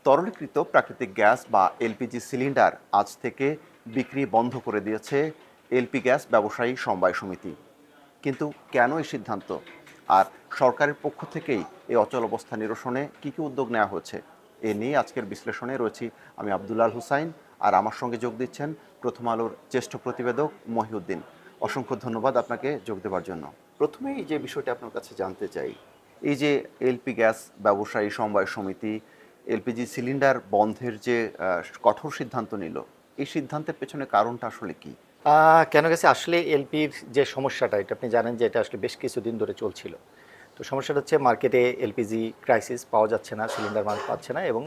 তরলীকৃত প্রাকৃতিক গ্যাস বা LPG cylinder আজ থেকে বিক্রি বন্ধ করে দিয়েছে এলপি গ্যাস ব্যবসায়ী সমবায় সমিতি। কিন্তু কেন এই সিদ্ধান্ত, আর সরকারের পক্ষ থেকেই এই অচল অবস্থা নিরসনে কী কী উদ্যোগ নেওয়া হয়েছে, এ নিয়ে আজকের বিশ্লেষণে রয়েছি আমি আব্দুল্লাল হুসাইন, আর আমার সঙ্গে যোগ দিচ্ছেন প্রথম আলোর জ্যেষ্ঠ প্রতিবেদক মহিউদ্দিন। অসংখ্য ধন্যবাদ আপনাকে যোগ দেওয়ার জন্য। প্রথমেই যে বিষয়টা আপনার কাছে জানতে চাই, এই যে এলপি গ্যাস ব্যবসায়ী সমবায় সমিতি এলপিজি সিলিন্ডার বন্ধের যে কঠোর সিদ্ধান্ত নিল, এই সিদ্ধান্তের পেছনে কারণটা আসলে কি? কেন গেছে আসলে এলপির যে সমস্যাটা, এটা আপনি জানেন যে এটা আসলে বেশ কিছুদিন ধরে চলছিল। তো সমস্যাটা হচ্ছে মার্কেটে এলপিজি ক্রাইসিস, পাওয়া যাচ্ছে না, সিলিন্ডার মানুষ পাচ্ছে না, এবং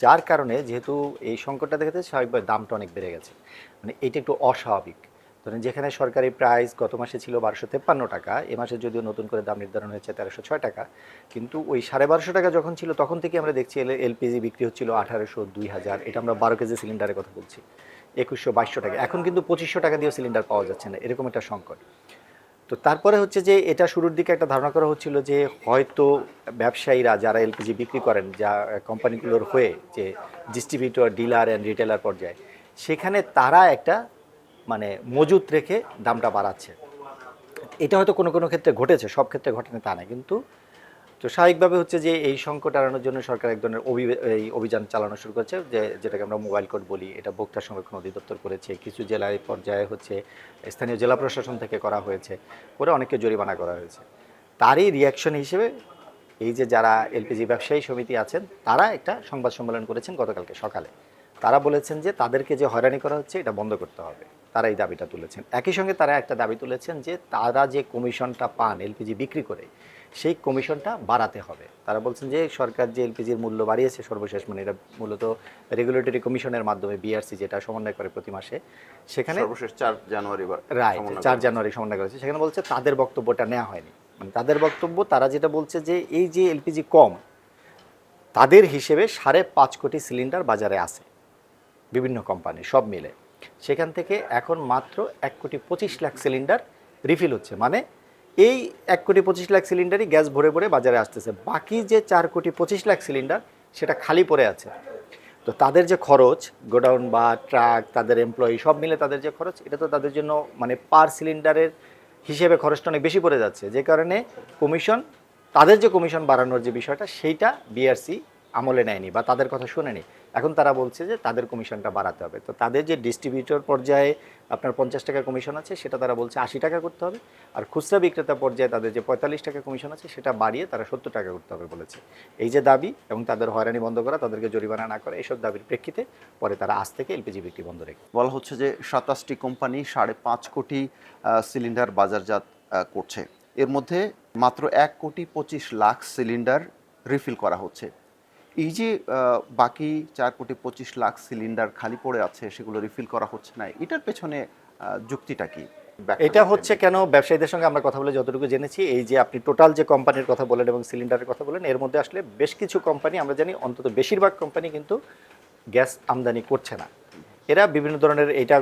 যার কারণে যেহেতু এই সংকটটা দেখা যাচ্ছে স্বাভাবিকভাবে দামটা অনেক বেড়ে গেছে। মানে এটা একটু অস্বাভাবিক। ধরেন যেখানে সরকারি প্রাইস গত মাসে ছিল 1253 টাকা, এ মাসে যদিও নতুন করে দাম নির্ধারণ হয়েছে 1306 টাকা, কিন্তু ওই 1250 টাকা যখন ছিল তখন থেকে আমরা দেখছি এলপিজি বিক্রি হচ্ছিল 1800, 2000। এটা আমরা 12 কেজি সিলিন্ডারের কথা বলছি। 2100, 2200 টাকা। এখন কিন্তু 2500 টাকা দিয়েও সিলিন্ডার পাওয়া যাচ্ছে না, এরকম একটা সংকট। তো তারপরে হচ্ছে যে এটা শুরুর দিকে একটা ধারণা করা হচ্ছিল যে হয়তো ব্যবসায়ীরা যারা এলপিজি বিক্রি করেন, যা কোম্পানিগুলোর হয়ে, যে ডিস্ট্রিবিউটর, ডিলার অ্যান্ড রিটেলার পর্যায়ে, সেখানে তারা একটা মানে মজুত রেখে দামটা বাড়াচ্ছে। এটা হয়তো কোনো কোনো ক্ষেত্রে ঘটেছে, সব ক্ষেত্রে ঘটেনি তা না, কিন্তু তো স্বাভাবিকভাবে হচ্ছে যে এই সংকট এড়ানোর জন্য সরকার এক ধরনের এই অভিযান চালানো শুরু করেছে, যেটাকে আমরা মোবাইল কোর্ট বলি। এটা ভোক্তা সংরক্ষণ অধিদপ্তর করেছে, কিছু জেলায় পর্যায়ে হচ্ছে স্থানীয় জেলা প্রশাসন থেকে করা হয়েছে, করে অনেককে জরিমানা করা হয়েছে। তারই রিয়াকশন হিসেবে এই যে যারা এলপিজি ব্যবসায়ী সমিতি আছেন, তারা একটা সংবাদ সম্মেলন করেছেন গতকালকে সকালে। তারা বলেছেন যে তাদেরকে যে হয়রানি করা হচ্ছে এটা বন্ধ করতে হবে, তারা এই দাবিটা তুলেছেন। একই সঙ্গে তারা একটা দাবি তুলেছেন যে তারা যে কমিশনটা পান এলপিজি বিক্রি করে, সেই কমিশনটা বাড়াতে হবে। তারা বলছেন যে সরকার যে এলপিজির মূল্য বাড়িয়েছে সর্বশেষ, মানে এটা মূলত রেগুলেটরি কমিশনের মাধ্যমে, বিআরসি যেটা সমন্বয় করে প্রতি মাসে, সেখানে সর্বশেষ 4 জানুয়ারি রাইট 4 জানুয়ারি সমন্বয় করেছে। সেখানে বলছে তাদের বক্তব্যটা নেওয়া হয়নি। মানে তাদের বক্তব্য, তারা যেটা বলছে যে এই যে এলপিজি কম, তাদের হিসেবে 5.5 কোটি সিলিন্ডার বাজারে আছে বিভিন্ন কোম্পানি সব মিলে। সেখান থেকে এখন মাত্র 1,25,00,000 সিলিন্ডার রিফিল হচ্ছে। মানে এই 1,25,00,000 সিলিন্ডারই গ্যাস ভরে ভরে বাজারে আসতেছে। বাকি যে 4,25,00,000 সিলিন্ডার, সেটা খালি পড়ে আছে। তো তাদের যে খরচ, গোডাউন বা ট্রাক, তাদের এমপ্লয়ি সব মিলে তাদের যে খরচ, এটা তো তাদের জন্য মানে পার সিলিন্ডারের হিসেবে খরচটা অনেক বেশি পড়ে যাচ্ছে। যে কারণে কমিশন, তাদের যে কমিশন বাড়ানোর যে বিষয়টা, সেইটা বিআরসি আমলে নেয়নি বা তাদের কথা শুনেনি। এখন তারা বলছে যে তাদের কমিশনটা বাড়াতে হবে। তো তাদের যে ডিস্ট্রিবিউটর পর্যায়ে আপনার 50 টাকা কমিশন আছে, সেটা তারা বলছে 80 টাকা করতে হবে। আর খুচরা বিক্রেতা পর্যায়ে তাদের যে 45 টাকা কমিশন আছে, সেটা বাড়িয়ে তারা 70 টাকা করতে হবে বলেছে। এই যে দাবি, এবং তাদের হয়রানি বন্ধ করা, তাদেরকে জরিমানা না করা, এইসব দাবির প্রেক্ষিতে পরে তারা আজ থেকে এলপিজি বিক্রি বন্ধ রেখে। বলা হচ্ছে যে 27টি কোম্পানি 5.5 কোটি সিলিন্ডার বাজারজাত করছে। এর মধ্যে মাত্র 1,25,00,000 সিলিন্ডার রিফিল করা হচ্ছে। এই যে বাকি 4,25,00,000 সিলিন্ডার খালি পড়ে আছে, সেগুলো রিফিল করা হচ্ছে না, এটার পেছনে যুক্তিটা কি? এটা হচ্ছে কেন, ব্যবসায়ীদের সঙ্গে আমরা কথা বলে যতটুকু জেনেছি, এই যে আপনি টোটাল যে কোম্পানির কথা বলেন এবং সিলিন্ডারের কথা বলেন, এর মধ্যে আসলে বেশ কিছু কোম্পানি, আমরা জানি অন্তত বেশিরভাগ কোম্পানি কিন্তু গ্যাস আমদানি করছে না। এরা বিভিন্ন ধরনের, এটা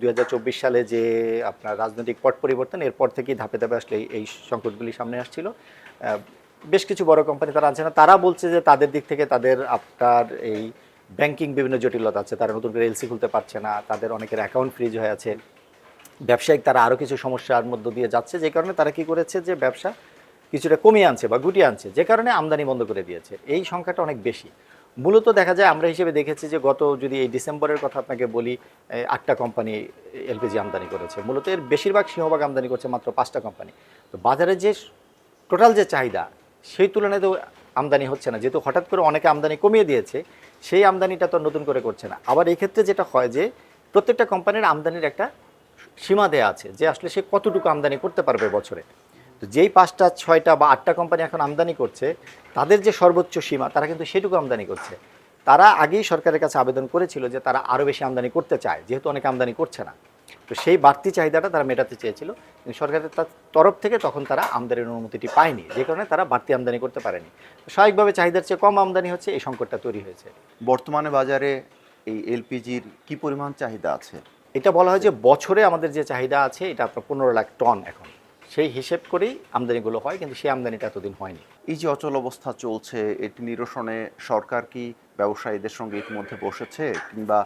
2024 সালে যে আপনার রাজনৈতিক পট পরিবর্তন, এরপর থেকেই ধাপে ধাপে আসলে এই সংকটগুলি সামনে আসছিল। বেশ কিছু বড় কোম্পানি তারা আনছে না। তারা বলছে যে তাদের দিক থেকে তাদের আপনার এই ব্যাংকিং বিভিন্ন জটিলতা আছে, তারা নতুন করে এলসি খুলতে পারছে না, তাদের অনেকের অ্যাকাউন্ট ফ্রিজ হয়ে আছে, ব্যবসায়িক তারা আরও কিছু সমস্যার মধ্য দিয়ে যাচ্ছে। যে কারণে তারা কি করেছে, যে ব্যবসা কিছুটা কমিয়ে আনছে বা গুটিয়ে আনছে, যে কারণে আমদানি বন্ধ করে দিয়েছে। এই সংখ্যাটা অনেক বেশি। মূলত দেখা যায়, আমরা হিসেবে দেখেছি যে গত, যদি এই ডিসেম্বরের কথা আপনাকে বলি, 8টা কোম্পানি এলপিজি আমদানি করেছে। মূলত এর বেশিরভাগ, সিংহভাগ আমদানি করছে মাত্র 5টা কোম্পানি। তো বাজারে যে টোটাল যে চাহিদা, সেই তুলনায় তো আমদানি হচ্ছে না, যেহেতু হঠাৎ করে অনেকে আমদানি কমিয়ে দিয়েছে, সেই আমদানিটা তো নতুন করে করছে না। আবার এই ক্ষেত্রে যেটা হয় যে প্রত্যেকটা কোম্পানির আমদানির একটা সীমা দেওয়া আছে, যে আসলে সে কতটুকু আমদানি করতে পারবে বছরে। তো যেই 5টা, 6টা বা 8টা কোম্পানি এখন আমদানি করছে, তাদের যে সর্বোচ্চ সীমা, তারা কিন্তু সেটুকু আমদানি করছে। তারা আগেই সরকারের কাছে আবেদন করেছিল যে তারা আরও বেশি আমদানি করতে চায়, যেহেতু অনেকে আমদানি করছে না। তো সেই বাড়তি চাহিদাটা তারা মেটাতে চেয়েছিল, কিন্তু সরকারের তরফ থেকে তখন তারা আমদানির অনুমতিটি পায়নি, যে কারণে তারা বাড়তি আমদানি করতে পারেনি। স্বাভাবিকভাবে চাহিদার চেয়ে কম আমদানি হচ্ছে, এই সংকটটা তৈরি হয়েছে। বর্তমানে বাজারে এই এলপিজির কি পরিমাণ চাহিদা আছে? এটা বলা হয় যে বছরে আমাদের যে চাহিদা আছে, এটা আপনার 15 লাখ টন এখন। সেই হিসেব করেই আমদানিগুলো হয়, কিন্তু সেই আমদানিটা এতদিন হয়নি। এই যে অচল অবস্থা চলছে, এটি নিরসনে সরকার কি ব্যবসায়ীদের সঙ্গে ইতিমধ্যে বসেছে, কিংবা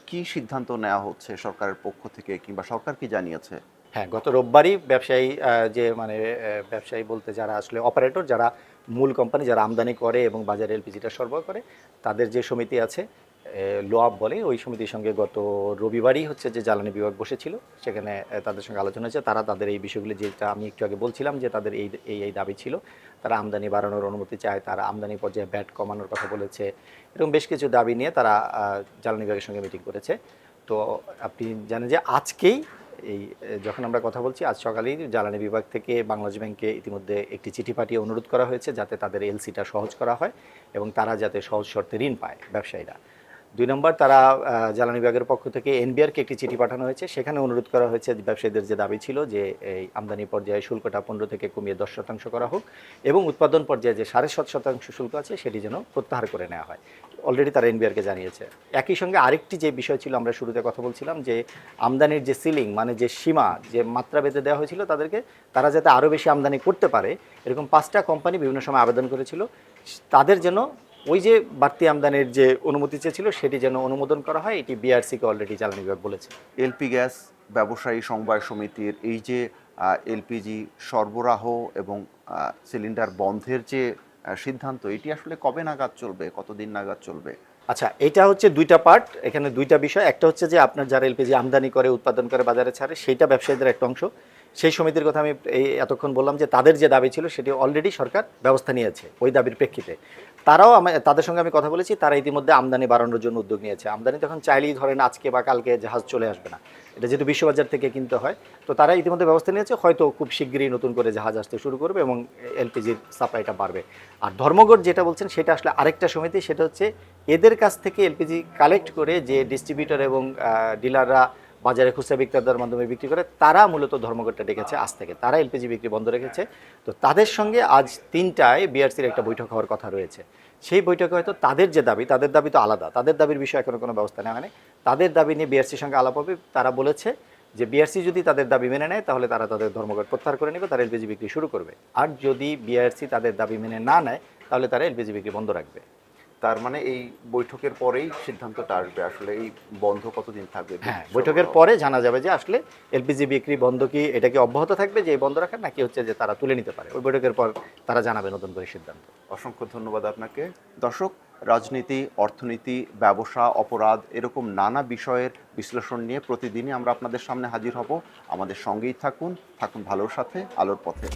কি সিদ্ধান্ত নেওয়া হচ্ছে সরকারের পক্ষ থেকে, কিংবা সরকার কি জানিয়েছে? হ্যাঁ, গত রোববারই ব্যবসায়ী যে মানে ব্যবসায়ী বলতে যারা আসলে অপারেটর, যারা মূল কোম্পানি, যারা আমদানি করে এবং বাজারে এলপিজিটা সরবরাহ করে, তাদের যে সমিতি আছে লোয়াব বলে, ওই সমিতির সঙ্গে গত রবিবারই হচ্ছে যে জ্বালানি বিভাগ বসেছিল। সেখানে তাদের সঙ্গে আলোচনা হয়েছে। তারা তাদের এই বিষয়গুলি, যেটা আমি একটু আগে বলছিলাম যে তাদের এই দাবি ছিল, তারা আমদানি বাড়ানোর অনুমতি চায়, তারা আমদানি পর্যায়ে ব্যাট কমানোর কথা বলেছে, এরকম বেশ কিছু দাবি নিয়ে তারা জ্বালানি বিভাগের সঙ্গে মিটিং করেছে। তো আপনি জানেন যে আজকেই যখন আমরা কথা বলছি, আজ সকালেই জ্বালানি বিভাগ থেকে বাংলাদেশ ব্যাংকে ইতিমধ্যে একটি চিঠি পাঠিয়ে অনুরোধ করা হয়েছে যাতে তাদের এলসিটা সহজ করা হয় এবং তারা যাতে সহজ শর্তে ঋণ পায় ব্যবসায়ীরা। 2 নম্বর, তারা জ্বালানি বিভাগের পক্ষ থেকে এনবিআরকে একটি চিঠি পাঠানো হয়েছে, সেখানে অনুরোধ করা হয়েছে ব্যবসায়ীদের যে দাবি ছিল যে এই আমদানি পর্যায়ে শুল্কটা 15 থেকে কমিয়ে 10% করা হোক এবং উৎপাদন পর্যায়ে যে 7.5% শুল্ক আছে সেটি যেন প্রত্যাহার করে নেওয়া হয়। অলরেডি তারা এনবিআরকে জানিয়েছে। একই সঙ্গে আরেকটি যে বিষয় ছিল, আমরা শুরুতে কথা বলছিলাম যে আমদানির যে সিলিং, মানে যে সীমা, যে মাত্রা বেঁধে দেওয়া হয়েছিল তাদেরকে, তারা যাতে আরও বেশি আমদানি করতে পারে, এরকম 5টা কোম্পানি বিভিন্ন সময় আবেদন করেছিল, তাদের যেন ওই যে বাড়তি আমদানির যে অনুমতি চেয়েছিল সেটি যেন অনুমোদন করা হয়। এটি বিআরসিকে অলরেডি জ্বালানি বিভাগ বলেছে। এলপি গ্যাস ব্যবসায়ী সমবায় সমিতির এই যে এলপিজি সরবরাহ এবং সিলিন্ডার বন্ধের যে সিদ্ধান্ত, এটি আসলে কবে নাগাদ চলবে, কতদিন নাগাদ চলবে? আচ্ছা, এটা হচ্ছে 2টা পার্ট, এখানে 2টা বিষয়। একটা হচ্ছে যে আপনার যারা এলপিজি আমদানি করে, উৎপাদন করে, বাজারে ছাড়ে, সেইটা ব্যবসায়ীদের একটা অংশ। সেই সমিতির কথা আমি এতক্ষণ বললাম যে তাদের যে দাবি ছিল সেটি অলরেডি সরকার ব্যবস্থা নিয়েছে ওই দাবির প্রেক্ষিতে। তারাও তাদের সঙ্গে আমি কথা বলেছি, তারা ইতিমধ্যে আমদানি বাড়ানোর জন্য উদ্যোগ নিয়েছে। আমদানি তখন চাইলেই ধরেন আজকে বা কালকে জাহাজ চলে আসবে না, এটা যেহেতু বিশ্ববাজার থেকে কিনতে হয়। তো তারা ইতিমধ্যে ব্যবস্থা নিয়েছে, হয়তো খুব শিগগিরই নতুন করে জাহাজ আসতে শুরু করবে এবং এলপিজির সাপ্লাইটা বাড়বে। আর ধর্মঘট যেটা বলছেন সেটা আসলে আরেকটা সমিতি, সেটা হচ্ছে এদের কাছ থেকে এলপিজি কালেক্ট করে যে ডিস্ট্রিবিউটর এবং ডিলাররা বাজারে খুচরা বিক্রেতার মাধ্যমে বিক্রি করে, তারা মূলত ধর্মঘটটা ডেকেছে আজ থেকে, তারা এলপিজি বিক্রি বন্ধ রেখেছে। তো তাদের সঙ্গে আজ 3টায় বিআরসির একটা বৈঠক হওয়ার কথা রয়েছে। সেই বৈঠকে হয়তো তাদের যে দাবি, তাদের দাবি তো আলাদা, তাদের দাবির বিষয়ে এখনো কোনো ব্যবস্থা নেওয়া হয়নি। তাদের দাবি নিয়ে বিআরসির সঙ্গে আলাপ হবে। তারা বলেছে যে বিআরসি যদি তাদের দাবি মেনে নেয় তাহলে তারা তাদের ধর্মঘট প্রত্যাহার করে নেবে, তারা এলপিজি বিক্রি শুরু করবে। আর যদি বিআরসি তাদের দাবি মেনে না নেয় তাহলে তারা এলপিজি বিক্রি বন্ধ রাখবে। তার মানে এই বৈঠকের পরেই সিদ্ধান্তটা আসবে আসলে এই বন্ধ কতদিন থাকবে? হ্যাঁ, বৈঠকের পরে জানা যাবে যে আসলে এলপিজি বিক্রি বন্ধ কি, এটা কি অব্যাহত থাকবে যে বন্ধ রাখার, নাকি হচ্ছে যে তারা তুলে নিতে পারে। ওই বৈঠকের পর তারা জানাবে নতুন করে সিদ্ধান্ত। অসংখ্য ধন্যবাদ আপনাকে। দর্শক, রাজনীতি, অর্থনীতি, ব্যবসা, অপরাধ, এরকম নানা বিষয়ের বিশ্লেষণ নিয়ে প্রতিদিনই আমরা আপনাদের সামনে হাজির হব। আমাদের সঙ্গেই থাকুন, থাকুন ভালোর সাথে, আলোর পথে।